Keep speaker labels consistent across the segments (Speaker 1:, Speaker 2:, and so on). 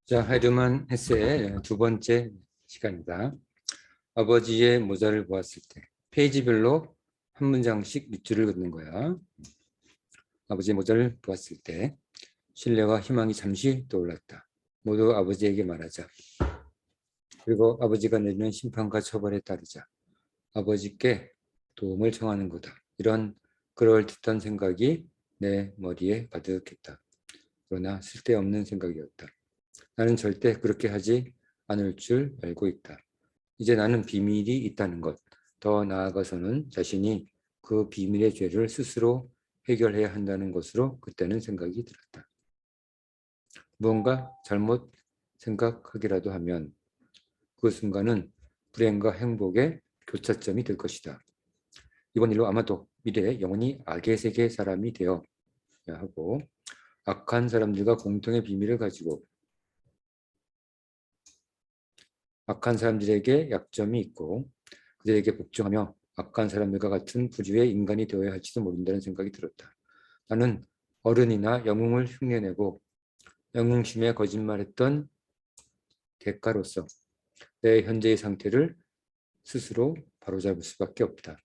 Speaker 1: 자, 하이드만 헤세의 두 번째 시간입니다. 아버지의 모자를 보았을 때 페이지별로 한 문장씩 밑줄을 긋는 거야. 아버지의 모자를 보았을 때 신뢰와 희망이 잠시 떠올랐다. 모두 아버지에게 말하자. 그리고 아버지가 내리는 심판과 처벌에 따르자. 아버지께 도움을 청하는 거다. 이런 그럴듯한 생각이 내 머리에 가득했다. 그러나 쓸데없는 생각이었다. 나는 절대 그렇게 하지 않을 줄 알고 있다. 이제 나는 비밀이 있다는 것, 더 나아가서는 자신이 그 비밀의 죄를 스스로 해결해야 한다는 것으로 그때는 생각이 들었다. 무언가 잘못 생각하기라도 하면 그 순간은 불행과 행복의 교차점이 될 것이다. 이번 일로 아마도 미래에 영원히 악의 세계 사람이 되어야 하고 악한 사람들과 공통의 비밀을 가지고 악한 사람들에게 약점이 있고 그들에게 복종하며 악한 사람들과 같은 부류의 인간이 되어야 할지도 모른다는 생각이 들었다. 나는 어른이나 영웅을 흉내내고 영웅심에 거짓말했던 대가로서 내 현재의 상태를 스스로 바로잡을 수밖에 없다.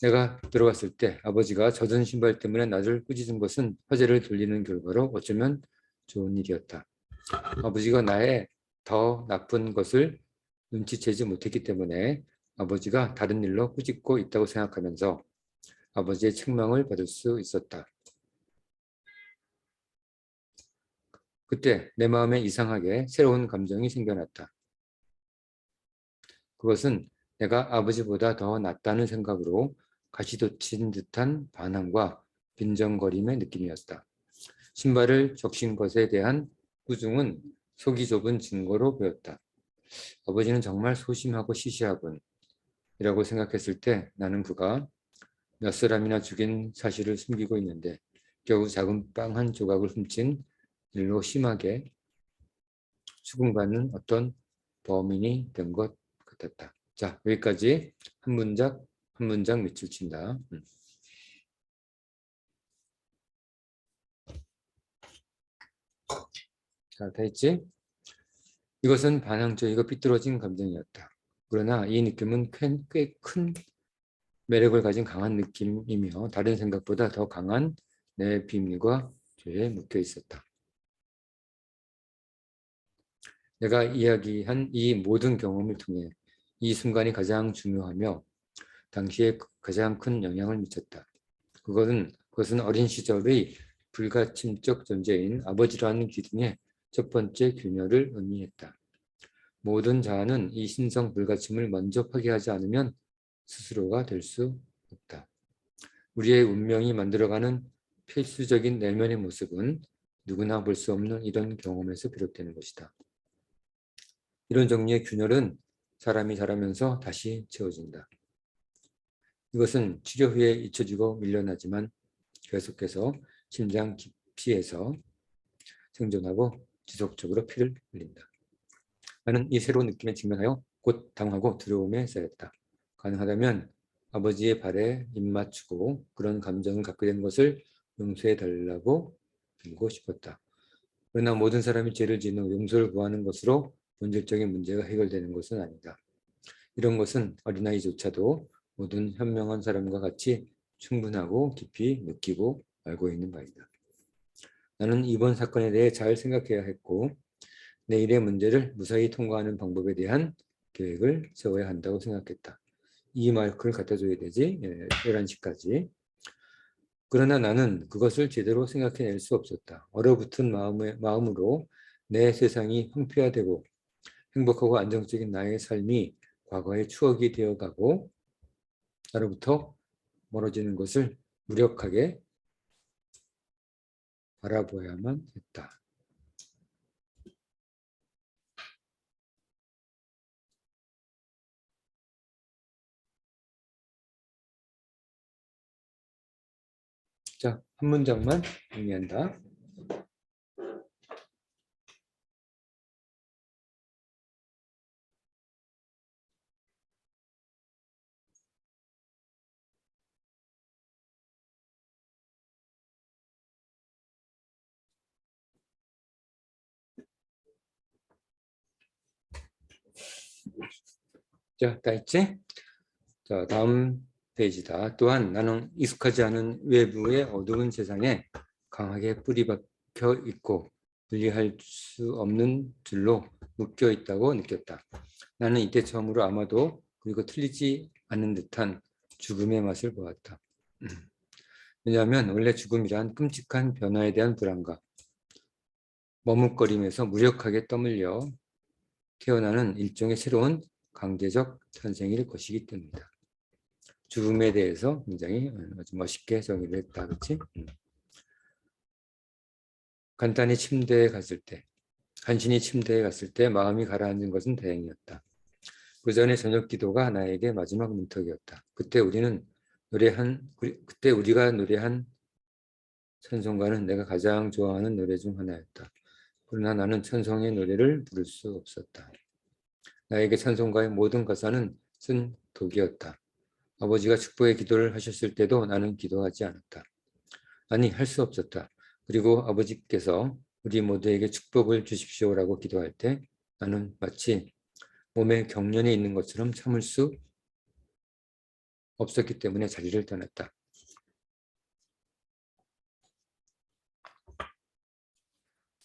Speaker 1: 내가 들어왔을 때 아버지가 젖은 신발 때문에 나를 꾸짖은 것은 화제를 돌리는 결과로 어쩌면 좋은 일이었다. 아버지가 나의 더 나쁜 것을 눈치채지 못했기 때문에 아버지가 다른 일로 꾸짖고 있다고 생각하면서 아버지의 책망을 받을 수 있었다. 그때 내 마음에 이상하게 새로운 감정이 생겨났다. 그것은 내가 아버지보다 더 낫다는 생각으로 가시돋친 듯한 반항과 빈정거림의 느낌이었다. 신발을 적신 것에 대한 꾸중은 속이 좁은 증거로 보였다. 아버지는 정말 소심하고 시시하군 이라고 생각했을 때 나는 그가 몇 사람이나 죽인 사실을 숨기고 있는데 겨우 작은 빵 한 조각을 훔친 일로 심하게 수긍받는 어떤 범인이 된 것 같았다. 자, 여기까지 한 문장 밑줄 친다. 자, 다 했지? 이것은 반항적이고 삐뚤어진 감정이었다. 그러나 이 느낌은 꽤 큰 매력을 가진 강한 느낌이며 다른 생각보다 더 강한 내 비밀과 죄에 묶여 있었다. 내가 이야기한 이 모든 경험을 통해 이 순간이 가장 중요하며 당시에 가장 큰 영향을 미쳤다. 그것은 어린 시절의 불가침적 존재인 아버지라는 기둥의 첫 번째 균열을 의미했다. 모든 자아는 이 신성 불가침을 먼저 파괴하지 않으면 스스로가 될 수 없다. 우리의 운명이 만들어가는 필수적인 내면의 모습은 누구나 볼 수 없는 이런 경험에서 비롯되는 것이다. 이런 종류의 균열은 사람이 자라면서 다시 채워진다. 이것은 치료 후에 잊혀지고 밀려나지만 계속해서 심장 깊이에서 생존하고 지속적으로 피를 흘린다. 나는 이 새로운 느낌에 직면하여 곧 당하고 두려움에 쌓였다. 가능하다면 아버지의 발에 입맞추고 그런 감정을 갖게 된 것을 용서해달라고 빌고 싶었다. 그러나 모든 사람이 죄를 짓는 용서를 구하는 것으로 본질적인 문제가 해결되는 것은 아니다. 이런 것은 어린아이조차도 모든 현명한 사람과 같이 충분하고 깊이 느끼고 알고 있는 바이다. 나는 이번 사건에 대해 잘 생각해야 했고 내일의 문제를 무사히 통과하는 방법에 대한 계획을 세워야 한다고 생각했다. 이 마이크를 갖다 줘야 되지. 11시까지. 그러나 나는 그것을 제대로 생각해낼 수 없었다. 얼어붙은 마음으로 내 세상이 황폐화되고 행복하고 안정적인 나의 삶이 과거의 추억이 되어가고 나로부터 멀어지는 것을 무력하게 바라보아야만 했다. 자, 한 문장만 정리한다. 자, 다 있지? 자, 다음 페이지다. 또한 나는 익숙하지 않은 외부의 어두운 세상에 강하게 뿌리 박혀 있고 분리할 수 없는 줄로 묶여 있다고 느꼈다. 나는 이때 처음으로 아마도 그리고 틀리지 않는 듯한 죽음의 맛을 보았다. 왜냐하면 원래 죽음이란 끔찍한 변화에 대한 불안과 머뭇거림에서 무력하게 떠밀려 태어나는 일종의 새로운 강제적 탄생일 것이기 때문이다. 죽음에 대해서 굉장히 아주 멋있게 정의를 했다. 그렇지? 간단히 침대에 갔을 때, 간신히 침대에 갔을 때 마음이 가라앉은 것은 다행이었다. 그 전에 저녁 기도가 나에게 마지막 문턱이었다. 그때 우리가 노래한 찬송가는 내가 가장 좋아하는 노래 중 하나였다. 그러나 나는 찬송의 노래를 부를 수 없었다. 나에게 찬송가의 모든 가사는 쓴 독이었다. 아버지가 축복의 기도를 하셨을 때도 나는 기도하지 않았다. 아니, 할 수 없었다. 그리고 아버지께서 우리 모두에게 축복을 주십시오라고 기도할 때 나는 마치 몸에 경련이 있는 것처럼 참을 수 없었기 때문에 자리를 떠났다.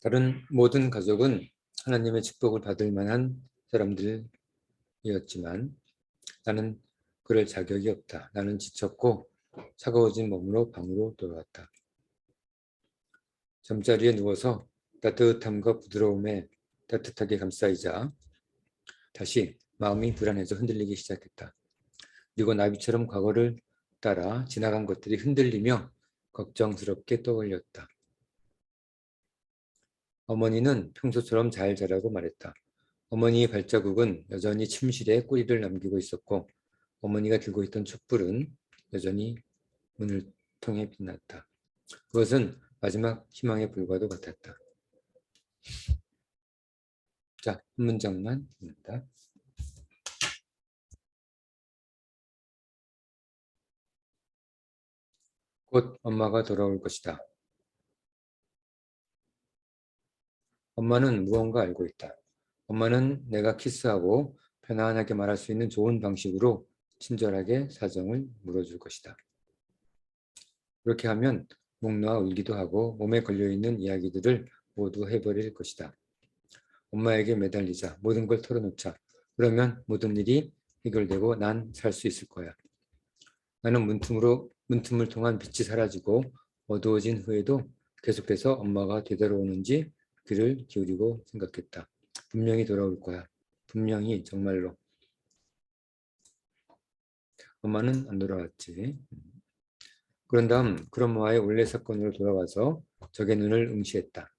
Speaker 1: 다른 모든 가족은 하나님의 축복을 받을 만한 사람들이었지만 나는 그럴 자격이 없다. 나는 지쳤고 차가워진 몸으로 방으로 돌아왔다. 잠자리에 누워서 따뜻함과 부드러움에 따뜻하게 감싸이자 다시 마음이 불안해져 흔들리기 시작했다. 그리고 나비처럼 과거를 따라 지나간 것들이 흔들리며 걱정스럽게 떠올렸다. 어머니는 평소처럼 잘 자라고 말했다. 어머니의 발자국은 여전히 침실에 꼬리를 남기고 있었고 어머니가 들고 있던 촛불은 여전히 문을 통해 빛났다. 그것은 마지막 희망의 불과도 같았다. 자, 한 문장만 읽는다. 곧 엄마가 돌아올 것이다. 엄마는 무언가 알고 있다. 엄마는 내가 키스하고 편안하게 말할 수 있는 좋은 방식으로 친절하게 사정을 물어줄 것이다. 그렇게 하면 목 놓아 울기도 하고 몸에 걸려있는 이야기들을 모두 해버릴 것이다. 엄마에게 매달리자. 모든 걸 털어놓자. 그러면 모든 일이 해결되고 난 살 수 있을 거야. 나는 문틈을 통한 빛이 사라지고 어두워진 후에도 계속해서 엄마가 되돌아오는지 귀를 기울이고 생각했다. 분명히 돌아올 거야. 분명히 정말로. 엄마는 안 돌아왔지. 그런 다음 크로모아의 원래 사건으로 돌아와서 적의 눈을 응시했다.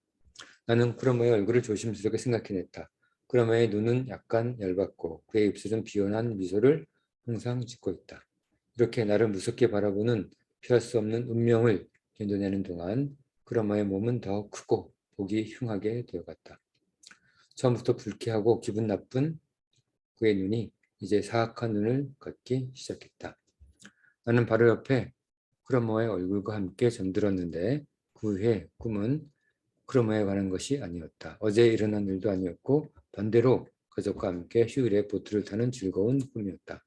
Speaker 1: 나는 크로모의 얼굴을 조심스럽게 생각해냈다. 크로모의 눈은 약간 얇았고 그의 입술은 비연한 미소를 항상 짓고 있다. 이렇게 나를 무섭게 바라보는 피할 수 없는 운명을 견뎌내는 동안 크로모의 몸은 더 크고 보기 흉하게 되어갔다. 처음부터 불쾌하고 기분 나쁜 그의 눈이 이제 사악한 눈을 갖기 시작했다. 나는 바로 옆에 크로모의 얼굴과 함께 잠들었는데 그 후에 꿈은 크로모에 관한 것이 아니었다. 어제 일어난 일도 아니었고 반대로 가족과 함께 휴일에 보트를 타는 즐거운 꿈이었다.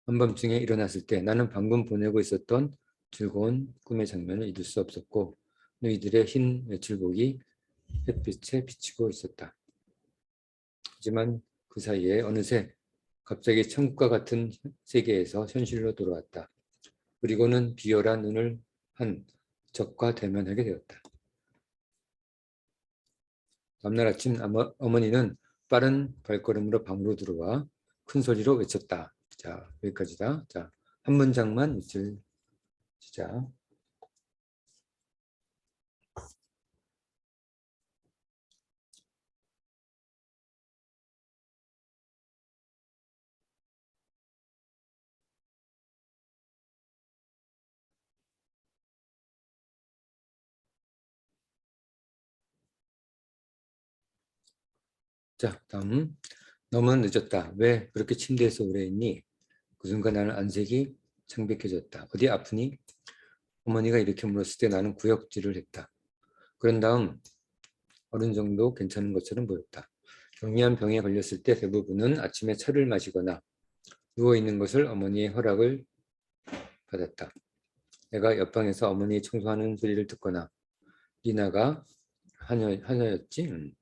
Speaker 1: 한밤중에 일어났을 때 나는 방금 보내고 있었던 즐거운 꿈의 장면을 잊을 수 없었고 너희들의 흰 외출복이 햇빛에 비치고 있었다. 하지만 그 사이에 어느새 갑자기 천국과 같은 세계에서 현실로 돌아왔다. 그리고는 비열한 눈을 한 적과 대면하게 되었다. 다음날 아침 어머니는 빠른 발걸음으로 방으로 들어와 큰 소리로 외쳤다. 자, 여기까지다. 자, 한 문장만 읽을 시작. 자, 다음. 너무 늦었다. 왜 그렇게 침대에서 오래 있니? 그 순간 나는 안색이 창백해졌다. 어디 아프니? 어머니가 이렇게 물었을 때 나는 구역질을 했다. 그런 다음 어느 정도 괜찮은 것처럼 보였다. 경미한 병에 걸렸을 때 대부분은 아침에 차를 마시거나 누워있는 것을 어머니의 허락을 받았다. 내가 옆방에서 어머니 청소하는 소리를 듣거나 리나가 하녀였지?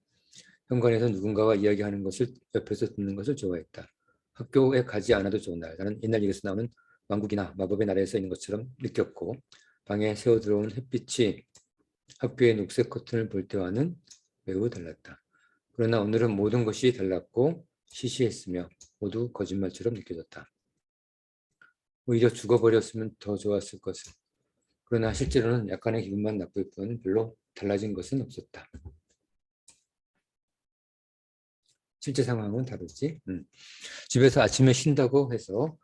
Speaker 1: 현관에서 누군가와 이야기하는 것을 옆에서 듣는 것을 좋아했다. 학교에 가지 않아도 좋은 날, 나는 옛날 얘기에서 나오는 왕국이나 마법의 나라에 서 있는 것처럼 느꼈고 방에 새어 들어온 햇빛이 학교의 녹색 커튼을 볼 때와는 매우 달랐다. 그러나 오늘은 모든 것이 달랐고 시시했으며 모두 거짓말처럼 느껴졌다. 오히려 죽어버렸으면 더 좋았을 것을. 그러나 실제로는 약간의 기분만 나쁠 뿐 별로 달라진 것은 없었다. 실제 상황은 다르지. 집에서 아침에 쉰다고 해서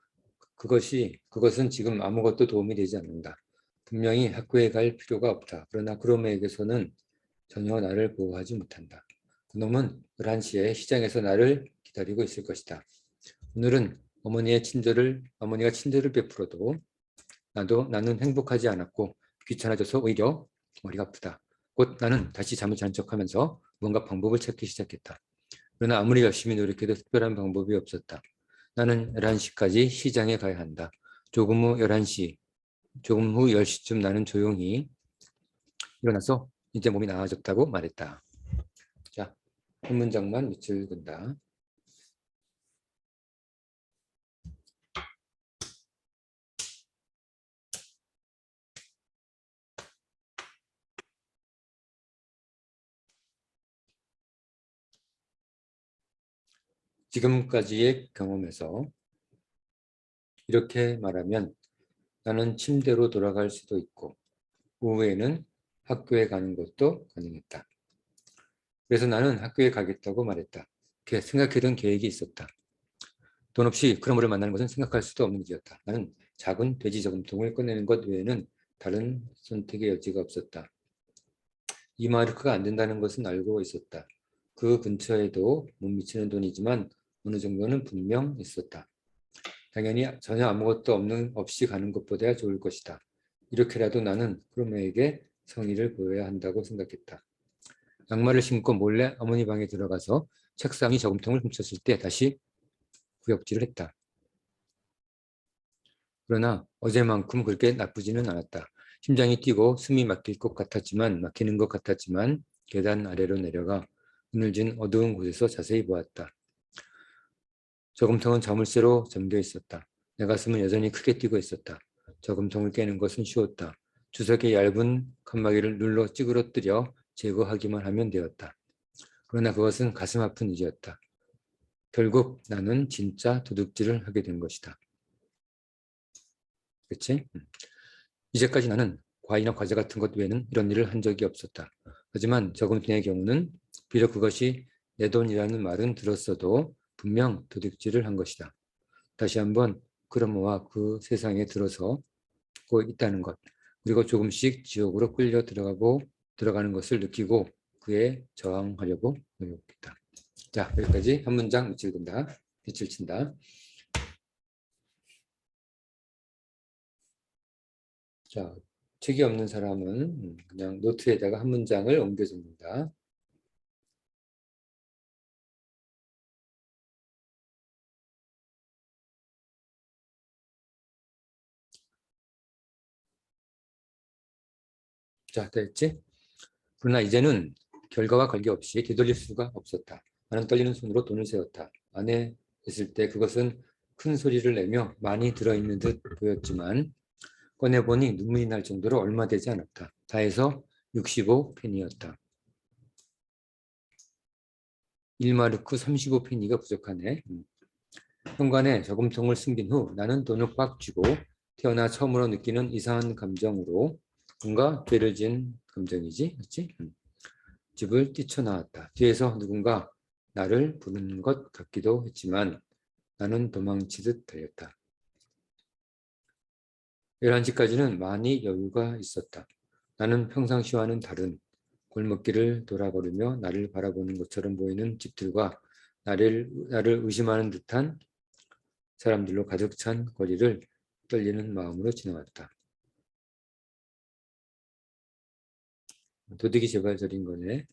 Speaker 1: 그것은 지금 아무것도 도움이 되지 않는다. 분명히 학교에 갈 필요가 없다. 그러나 그놈에게서는 전혀 나를 보호하지 못한다. 그놈은 11시에 시장에서 나를 기다리고 있을 것이다. 오늘은 어머니가 친절을 베풀어도 나는 행복하지 않았고 귀찮아져서 오히려 머리가 아프다. 곧 나는 다시 잠을 잔 척하면서 뭔가 방법을 찾기 시작했다. 그러나 아무리 열심히 노력해도 특별한 방법이 없었다. 나는 11시까지 시장에 가야 한다. 조금 후 10시쯤 나는 조용히 일어나서 이제 몸이 나아졌다고 말했다. 자, 한 문장만 밑줄 그은다. 지금까지의 경험에서 이렇게 말하면 나는 침대로 돌아갈 수도 있고 오후에는 학교에 가는 것도 가능했다. 그래서 나는 학교에 가겠다고 말했다. 생각해둔 계획이 있었다. 돈 없이 그런 분을 만나는 것은 생각할 수도 없는 일이었다. 나는 작은 돼지 저금통을 꺼내는 것 외에는 다른 선택의 여지가 없었다. 이마르크가 안 된다는 것은 알고 있었다. 그 근처에도 못 미치는 돈이지만 어느 정도는 분명 있었다. 당연히 전혀 아무것도 없이 가는 것보다 좋을 것이다. 이렇게라도 나는 크로메에게 성의를 보여야 한다고 생각했다. 양말을 신고 몰래 어머니 방에 들어가서 책상이 저금통을 훔쳤을 때 다시 구역질을 했다. 그러나 어제만큼 그렇게 나쁘지는 않았다. 심장이 뛰고 숨이 막히는 것 같았지만 계단 아래로 내려가 그늘진 어두운 곳에서 자세히 보았다. 저금통은 자물쇠로 잠겨 있었다. 내 가슴은 여전히 크게 뛰고 있었다. 저금통을 깨는 것은 쉬웠다. 주석의 얇은 칸막이를 눌러 찌그러뜨려 제거하기만 하면 되었다. 그러나 그것은 가슴 아픈 일이었다. 결국 나는 진짜 도둑질을 하게 된 것이다. 그렇지? 이제까지 나는 과일이나 과자 같은 것 외에는 이런 일을 한 적이 없었다. 하지만 저금통의 경우는 비록 그것이 내 돈이라는 말은 들었어도 분명 도둑질을 한 것이다. 다시 한번 크로모와 그 세상에 들어서고 있다는 것, 그리고 조금씩 지옥으로 끌려 들어가는 것을 느끼고 그에 저항하려고 노력했다. 자, 여기까지 한 문장 밑줄 긋다, 밑줄 친다. 자, 책이 없는 사람은 그냥 노트에다가 한 문장을 옮겨줍니다. 자, 됐지? 그러나 이제는 결과와 관계없이 되돌릴 수가 없었다. 나는 떨리는 손으로 돈을 세웠다. 안에 있을 때 그것은 큰 소리를 내며 많이 들어있는 듯 보였지만 꺼내보니 눈물이 날 정도로 얼마 되지 않았다. 다 해서 65페니였다. 1마르크 35페니가 부족하네. 현관에 저금통을 숨긴 후 나는 돈을 꽉 쥐고 태어나 처음으로 느끼는 이상한 감정으로 뭔가 죄를 지은 감정이지, 그렇지? 집을 뛰쳐나왔다. 뒤에서 누군가 나를 부르는 것 같기도 했지만 나는 도망치듯 달렸다. 11시까지는 많이 여유가 있었다. 나는 평상시와는 다른 골목길을 돌아버리며 나를 바라보는 것처럼 보이는 집들과 나를 의심하는 듯한 사람들로 가득 찬 거리를 떨리는 마음으로 지나왔다. 도둑이 제발 저린 거네.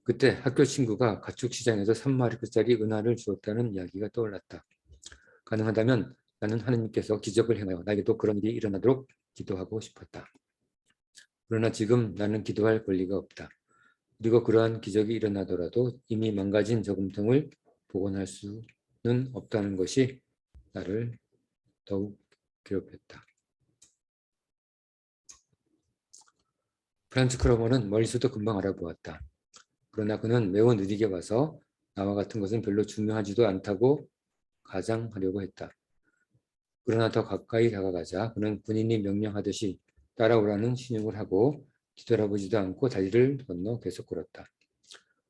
Speaker 1: 그때 학교 친구가 가축 시장에서 3마리크짜리 은화를 주었다는 이야기가 떠올랐다. 가능하다면 나는 하느님께서 기적을 행하여 나에게도 그런 일이 일어나도록 기도하고 싶었다. 그러나 지금 나는 기도할 권리가 없다. 그리고 그러한 기적이 일어나더라도 이미 망가진 저금통을 복원할 수는 없다는 것이 나를 더욱 괴롭혔다. 프란츠 크로머는 멀리서도 금방 알아보았다. 그러나 그는 매우 느리게 와서 나와 같은 것은 별로 중요하지도 않다고 가장하려고 했다. 그러나 더 가까이 다가가자 그는 군인이 명령하듯이 따라오라는 신용을 하고 뒤돌아보지도 않고 다리를 건너 계속 걸었다.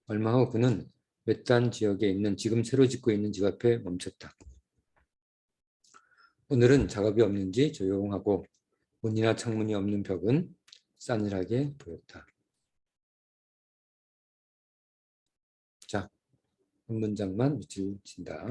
Speaker 1: 얼마 후 그는 외딴 지역에 있는 지금 새로 짓고 있는 집 앞에 멈췄다. 오늘은 작업이 없는지 조용하고 문이나 창문이 없는 벽은 싸늘하게 보였다. 자, 한 문장만 밑줄 친다.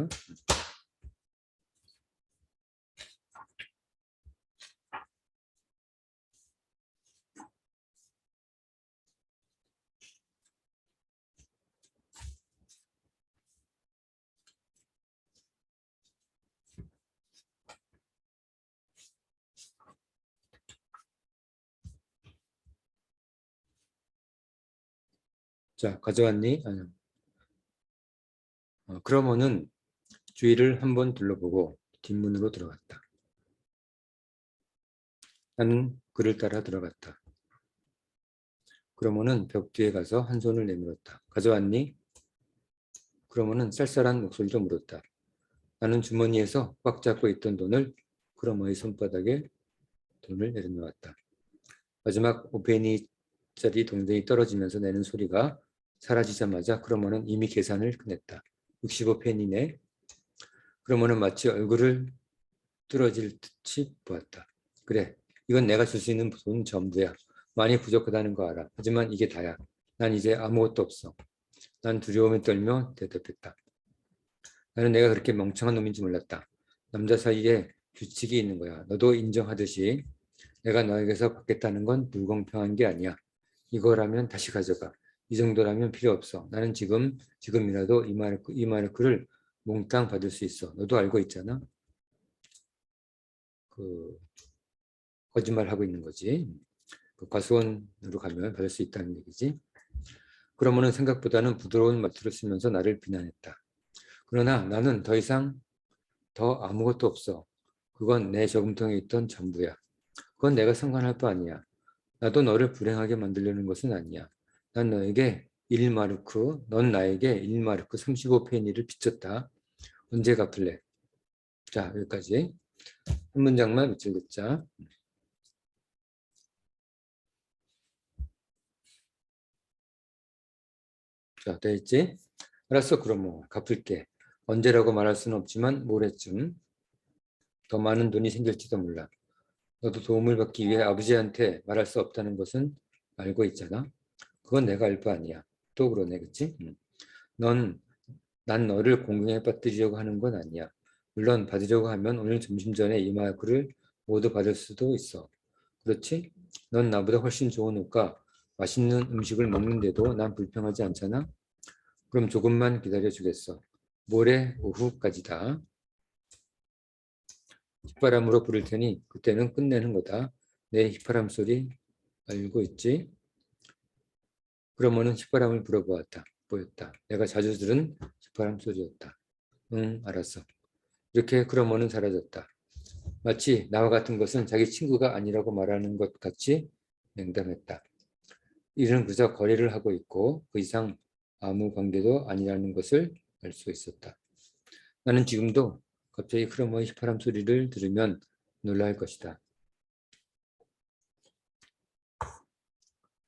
Speaker 1: 자, 가져왔니? 크로머는 주위를 한번 둘러보고 뒷문으로 들어갔다. 나는 그를 따라 들어갔다. 크로머는 벽 뒤에 가서 한 손을 내밀었다. 가져왔니? 크로머는 쌀쌀한 목소리로 물었다. 나는 주머니에서 꽉 잡고 있던 돈을 크로머의 손바닥에 돈을 내려놓았다. 마지막 5페니짜리 동전이 떨어지면서 내는 소리가 사라지자마자 크로머는 이미 계산을 끝냈다. 65페니네. 크로머는 마치 얼굴을 뚫어질 듯이 보았다. 그래, 이건 내가 줄 수 있는 돈 전부야. 많이 부족하다는 거 알아. 하지만 이게 다야. 난 이제 아무것도 없어. 난 두려움에 떨며 대답했다. 나는 내가 그렇게 멍청한 놈인지 몰랐다. 남자 사이에 규칙이 있는 거야. 너도 인정하듯이 내가 너에게서 받겠다는 건 불공평한 게 아니야. 이거라면 다시 가져가. 이 정도라면 필요 없어. 나는 지금이라도 이 마르크를 몽땅 받을 수 있어. 너도 알고 있잖아. 거짓말하고 있는 거지. 과수원으로 가면 받을 수 있다는 얘기지. 그러면은 생각보다는 부드러운 말투를 쓰면서 나를 비난했다. 그러나 나는 더 이상 더 아무것도 없어. 그건 내 저금통에 있던 전부야. 그건 내가 상관할 바 아니야. 나도 너를 불행하게 만들려는 것은 아니야. 난 너에게 1마르크, 넌 나에게 1마르크 35페니를 빚졌다. 언제 갚을래? 자, 여기까지. 한 문장만 밑줄 긋자. 자, 됐지? 알았어, 그럼 뭐 갚을게. 언제라고 말할 수는 없지만 모레쯤 더 많은 돈이 생길지도 몰라. 너도 도움을 받기 위해 아버지한테 말할 수 없다는 것은 알고 있잖아. 그건 내가 알 바 아니야. 또 그러네, 그치? 난 너를 공경에 빠뜨리려고 하는 건 아니야. 물론 받으려고 하면 오늘 점심 전에 이 마크를 모두 받을 수도 있어. 그렇지? 넌 나보다 훨씬 좋은 옷과 맛있는 음식을 먹는데도 난 불평하지 않잖아? 그럼 조금만 기다려주겠어. 모레 오후까지다. 휘파람으로 부를 테니 그때는 끝내는 거다. 내 휘파람 소리 알고 있지? 그러면은 휘파람을 불어보았다. 보였다. 내가 자주 들은 휘파람 소리였다. 응, 알았어. 이렇게 크로머는 사라졌다. 마치 나와 같은 것은 자기 친구가 아니라고 말하는 것 같이 냉담했다. 이는 그저 거래를 하고 있고 그 이상 아무 관계도 아니라는 것을 알 수 있었다. 나는 지금도 갑자기 크로머의 휘파람 소리를 들으면 놀랄 것이다.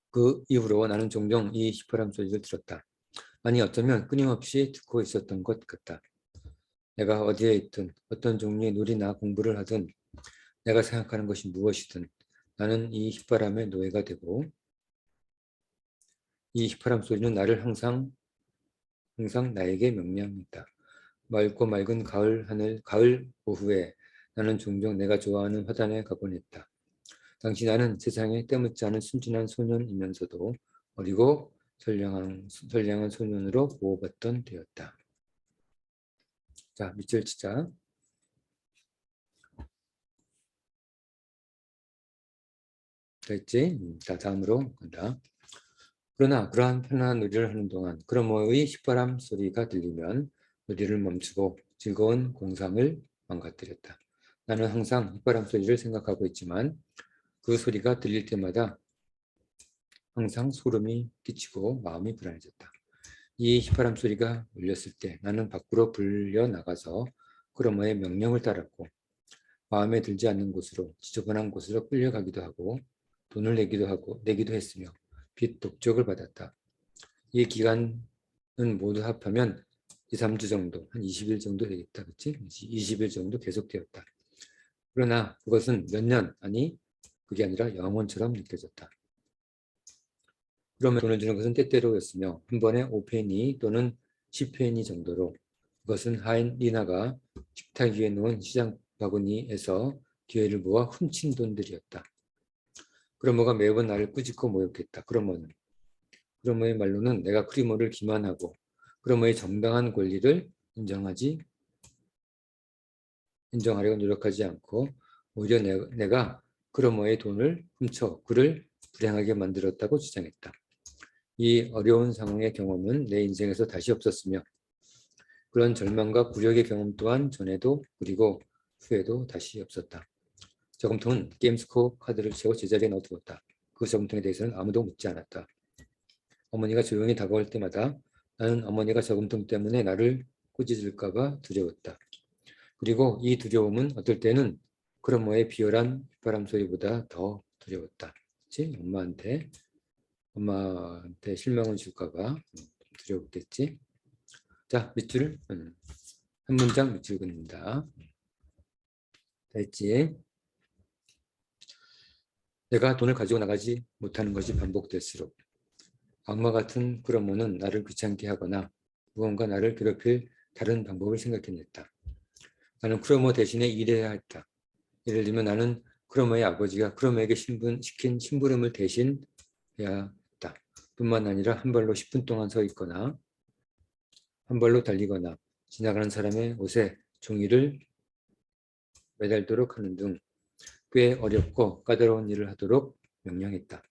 Speaker 1: 그 이후로 나는 종종 이 휘파람 소리를 들었다. 아니 어쩌면 끊임없이 듣고 있었던 것 같다. 내가 어디에 있든 어떤 종류의 놀이나 공부를 하든 내가 생각하는 것이 무엇이든 나는 이 휘파람의 노예가 되고 이 휘파람 소리는 나를 항상 나에게 명령했다. 맑고 맑은 가을 오후에 나는 종종 내가 좋아하는 화단에 가곤 했다. 당시 나는 세상에 때묻지 않은 순진한 소년이면서도 어리고 선량한 소년으로 보호받던 때였다. 자, 밑줄 치자. 됐지? 자, 다음으로 간다. 그러나 그러한 편안한 놀이를 하는 동안 크로모의 휘파람 소리가 들리면 놀이를 멈추고 즐거운 공상을 망가뜨렸다. 나는 항상 휘파람 소리를 생각하고 있지만 그 소리가 들릴 때마다 항상 소름이 끼치고 마음이 불안해졌다. 이 휘파람 소리가 울렸을 때 나는 밖으로 불려 나가서 크로모의 명령을 따랐고 마음에 들지 않는 곳으로 지저분한 곳으로 끌려가기도 하고 돈을 내기도 했으며 빚 독촉을 받았다. 이 기간은 모두 합하면 2, 3주 정도, 한 20일 정도 되겠다. 그치? 20일 정도 계속되었다. 그러나 그것은 몇 년, 아니 그게 아니라 영원처럼 느껴졌다. 그러면 돈을 주는 것은 때때로였으며 한 번에 5페니 또는 10페니 정도로 그것은 하인 리나가 식탁 위에 놓은 시장 바구니에서 기회를 모아 훔친 돈들이었다. 크로모가 매번 나를 꾸짖고 모욕했다. 크로모의 말로는 내가 크리모를 기만하고 크로모의 정당한 권리를 인정하려고 노력하지 않고 오히려 내가 크로모의 돈을 훔쳐 그를 불행하게 만들었다고 주장했다. 이 어려운 상황의 경험은 내 인생에서 다시 없었으며 그런 절망과 굴욕의 경험 또한 전에도 그리고 후에도 다시 없었다. 저금통은 게임스코어 카드를 채워 제자리에 넣어두었다. 그 저금통에 대해서는 아무도 묻지 않았다. 어머니가 조용히 다가올 때마다 나는 어머니가 저금통 때문에 나를 꾸짖을까 봐 두려웠다. 그리고 이 두려움은 어떨 때는 크로모의 비열한 휘파람 소리보다 더 두려웠다. 그치? 엄마한테 실망을 줄까 봐 두려웠겠지. 자, 밑줄 한 문장 밑줄 긋는다. 됐지? 내가 돈을 가지고 나가지 못하는 것이 반복될수록 악마 같은 크로모는 나를 귀찮게 하거나 무언가 나를 괴롭힐 다른 방법을 생각해냈다. 나는 크로모 대신에 일해야 했다. 예를 들면 나는 크로모의 아버지가 크로모에게 시킨 심부름을 대신 해야 했다. 뿐만 아니라 한 발로 10분 동안 서 있거나 한 발로 달리거나 지나가는 사람의 옷에 종이를 매달도록 하는 등 꽤 어렵고 까다로운 일을 하도록 명령했다.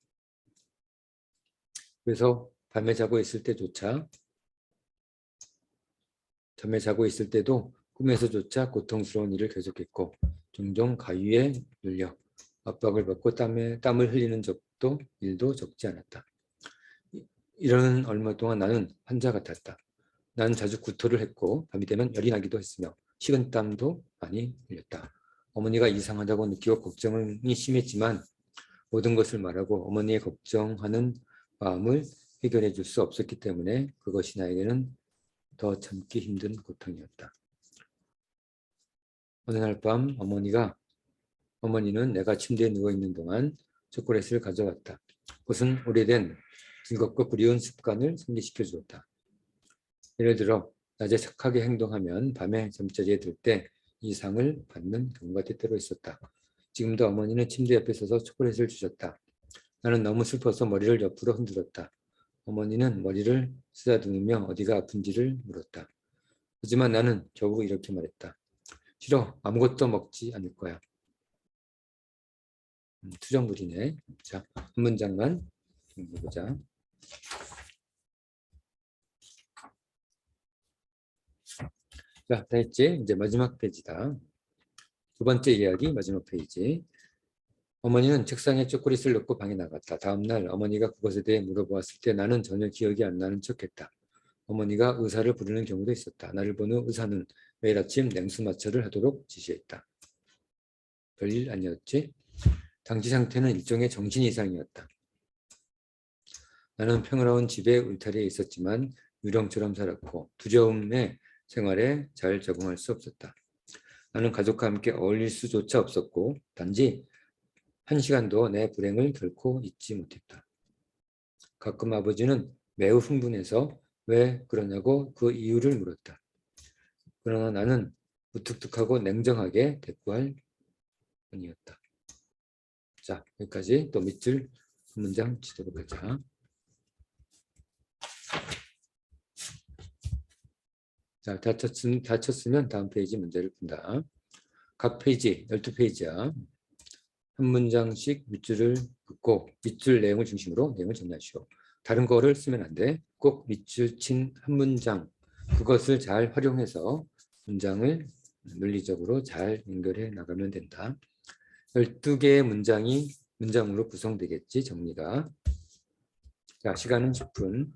Speaker 1: 그래서 잠에 자고 있을 때도 꿈에서조차 고통스러운 일을 계속했고 종종 가위에 눌려 압박을 받고 땀을 흘리는 일도 적지 않았다. 이러는 얼마 동안 나는 환자 같았다. 나는 자주 구토를 했고 밤이 되면 열이 나기도 했으며 식은땀도 많이 흘렸다. 어머니가 이상하다고 느끼고 걱정이 심했지만 모든 것을 말하고 어머니의 걱정하는 마음을 해결해 줄 수 없었기 때문에 그것이 나에게는 더 참기 힘든 고통이었다. 어느 날 밤 어머니는 내가 침대에 누워있는 동안 초콜릿을 가져왔다. 그것은 오래된 즐겁고 그리운 습관을 상기시켜 주었다. 예를 들어 낮에 착하게 행동하면 밤에 잠자리에 들 때 이 상을 받는 경우가 때때로 있었다. 지금도 어머니는 침대 옆에 서서 초콜릿을 주셨다. 나는 너무 슬퍼서 머리를 옆으로 흔들었다. 어머니는 머리를 쓰다듬으며 어디가 아픈지를 물었다. 하지만 나는 겨우 이렇게 말했다. 싫어, 아무것도 먹지 않을 거야. 투정부리네. 자, 한 문장만 읽어보자. 자, 다 했지? 이제 마지막 페이지다. 두 번째 이야기 마지막 페이지. 어머니는 책상에 초콜릿을 넣고 방에 나갔다. 다음 날 어머니가 그것에 대해 물어보았을 때 나는 전혀 기억이 안 나는 척했다. 어머니가 의사를 부르는 경우도 있었다. 나를 본 후 의사는 매일 아침 냉수마찰을 하도록 지시했다. 별일 아니었지? 당시 상태는 일종의 정신 이상이었다. 나는 평화로운 집에 울타리에 있었지만 유령처럼 살았고 두려움의 생활에 잘 적응할 수 없었다. 나는 가족과 함께 어울릴 수조차 없었고 단지 한 시간도 내 불행을 결코 잊지 못했다. 가끔 아버지는 매우 흥분해서 왜 그러냐고 그 이유를 물었다. 그러나 나는 무뚝뚝하고 냉정하게 대꾸할 뿐이었다. 자, 여기까지 또 밑줄 한 문장 치도록 하자. 자, 다 쳤으면 다음 페이지 문제를 푼다. 각 페이지 12페이지야. 한 문장씩 밑줄을 긋고 밑줄 내용을 중심으로 내용을 정리하시오. 다른 거를 쓰면 안 돼. 꼭 밑줄 친 한 문장, 그것을 잘 활용해서 문장을 논리적으로 잘 연결해 나가면 된다. 12개의 문장으로 구성되겠지, 정리가. 자, 시간은 10분.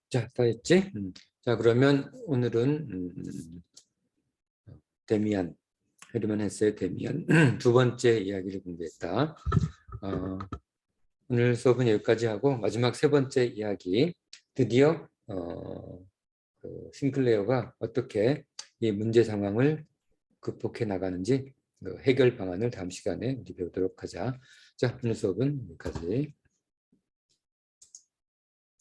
Speaker 1: 자, 다 했지? 자, 그러면 오늘은 데미안, 헤르만 헤세의 데미안 두 번째 이야기를 공부했다. 오늘 수업은 여기까지 하고 마지막 세 번째 이야기, 드디어 그 싱클레어가 어떻게 이 문제 상황을 극복해 나가는지 그 해결 방안을 다음 시간에 우리 배우도록 하자. 자, 오늘 수업은 여기까지.